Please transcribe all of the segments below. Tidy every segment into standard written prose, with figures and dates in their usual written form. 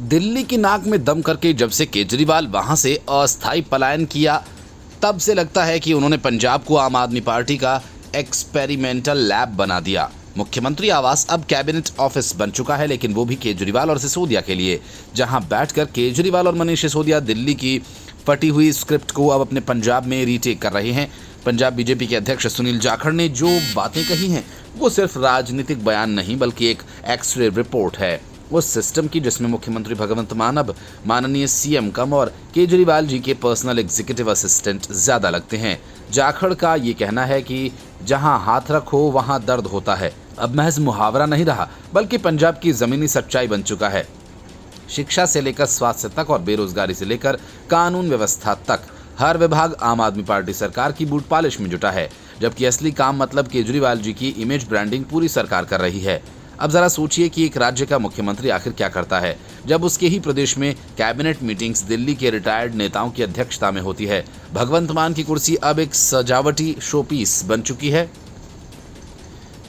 दिल्ली की नाक में दम करके जब से केजरीवाल वहां से अस्थायी पलायन किया, तब से लगता है कि उन्होंने पंजाब को आम आदमी पार्टी का एक्सपेरिमेंटल लैब बना दिया। मुख्यमंत्री आवास अब कैबिनेट ऑफिस बन चुका है, लेकिन वो भी केजरीवाल और सिसोदिया के लिए, जहां बैठकर केजरीवाल और मनीष सिसोदिया दिल्ली की फटी हुई स्क्रिप्ट को अब अपने पंजाब में रीटेक कर रहे हैं। पंजाब बीजेपी के अध्यक्ष सुनील जाखड़ ने जो बातें कही हैं, वो सिर्फ राजनीतिक बयान नहीं बल्कि एक एक्सरे रिपोर्ट है उस सिस्टम की जिसमें मुख्यमंत्री भगवंत मान अब माननीय सीएम कम और केजरीवाल जी के पर्सनल एग्जीक्यूटिव असिस्टेंट ज्यादा लगते हैं। जाखड़ का ये कहना है कि जहां हाथ रखो वहां दर्द होता है अब महज मुहावरा नहीं रहा, बल्कि पंजाब की जमीनी सच्चाई बन चुका है। शिक्षा से लेकर स्वास्थ्य तक और बेरोजगारी से लेकर कानून व्यवस्था तक हर विभाग आम आदमी पार्टी सरकार की बूट पॉलिश में जुटा है, जबकि असली काम मतलब केजरीवाल जी की इमेज ब्रांडिंग पूरी सरकार कर रही है। अब जरा सोचिए कि एक राज्य का मुख्यमंत्री आखिर क्या करता है जब उसके ही प्रदेश में कैबिनेट मीटिंग्स दिल्ली के रिटायर्ड नेताओं की अध्यक्षता में होती है। भगवंत मान की कुर्सी अब एक सजावटी शोपीस बन चुकी है,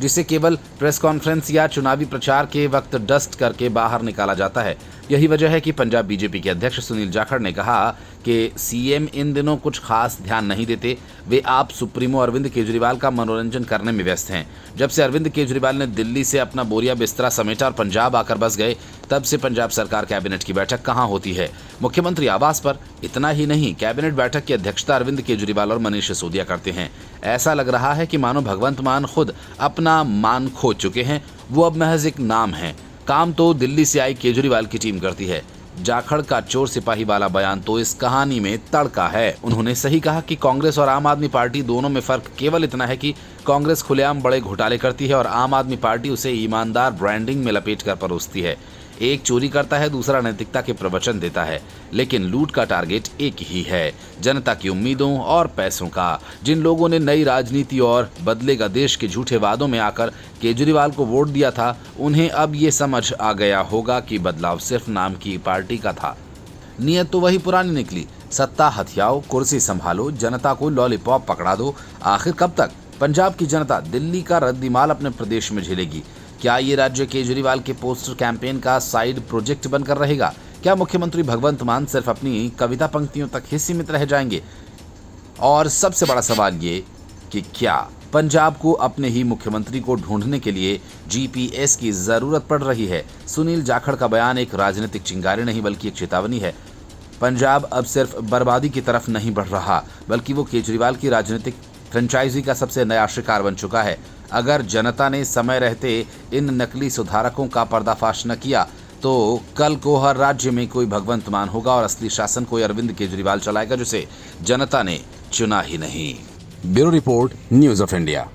जिसे केवल प्रेस कॉन्फ्रेंस या चुनावी प्रचार के वक्त डस्ट करके बाहर निकाला जाता है। यही वजह है कि पंजाब बीजेपी के अध्यक्ष सुनील जाखड़ ने कहा कि सीएम इन दिनों कुछ खास ध्यान नहीं देते, वे आप सुप्रीमो अरविंद केजरीवाल का मनोरंजन करने में व्यस्त हैं। जब से अरविंद केजरीवाल ने दिल्ली से अपना बोरिया बिस्तरा समेटा और पंजाब आकर बस गए, तब से पंजाब सरकार कैबिनेट की बैठक कहाँ होती है? मुख्यमंत्री आवास पर। इतना ही नहीं, कैबिनेट बैठक की अध्यक्षता अरविंद केजरीवाल और मनीष सिसोदिया करते हैं। ऐसा लग रहा है कि मानो भगवंत मान खुद अपना मान खो चुके हैं, वो अब महज एक नाम है। काम तो दिल्ली से आई केजरीवाल की टीम करती है। जाखड़ का चोर सिपाही वाला बयान तो इस कहानी में तड़का है। उन्होंने सही कहा कि कांग्रेस और आम आदमी पार्टी दोनों में फर्क केवल इतना है कि कांग्रेस खुलेआम बड़े घोटाले करती है और आम आदमी पार्टी उसे ईमानदार ब्रांडिंग में लपेट कर परोसती है। एक चोरी करता है, दूसरा नैतिकता के प्रवचन देता है, लेकिन लूट का टारगेट एक ही है, जनता की उम्मीदों और पैसों का। जिन लोगों ने नई राजनीति और बदलेगा देश के झूठे वादों में आकर केजरीवाल को वोट दिया था, उन्हें अब ये समझ आ गया होगा कि बदलाव सिर्फ नाम की पार्टी का था। नीयत तो वही पुरानी निकली, सत्ता हथियाओ, कुर्सी संभालो, जनता को लॉलीपॉप पकड़ा दो। आखिर कब तक पंजाब की जनता दिल्ली का रद्दीमाल अपने प्रदेश में झेलेगी? क्या ये राज्य केजरीवाल के पोस्टर कैंपेन का साइड प्रोजेक्ट बनकर रहेगा? क्या मुख्यमंत्री भगवंत मान सिर्फ अपनी कविता पंक्तियों तक ही सीमित रह जाएंगे? और सबसे बड़ा सवाल ये कि क्या पंजाब को अपने ही मुख्यमंत्री को ढूंढने के लिए जीपीएस की जरूरत पड़ रही है? सुनील जाखड़ का बयान एक राजनीतिक चिंगारी नहीं बल्कि एक चेतावनी है। पंजाब अब सिर्फ बर्बादी की तरफ नहीं बढ़ रहा, बल्कि वो केजरीवाल की राजनीतिक फ्रेंचाइजी का सबसे नया शिकार बन चुका है। अगर जनता ने समय रहते इन नकली सुधारकों का पर्दाफाश न किया, तो कल को हर राज्य में कोई भगवंत मान होगा और असली शासन कोई अरविंद केजरीवाल चलाएगा, जिसे जनता ने चुना ही नहीं। Bureau report, news of India.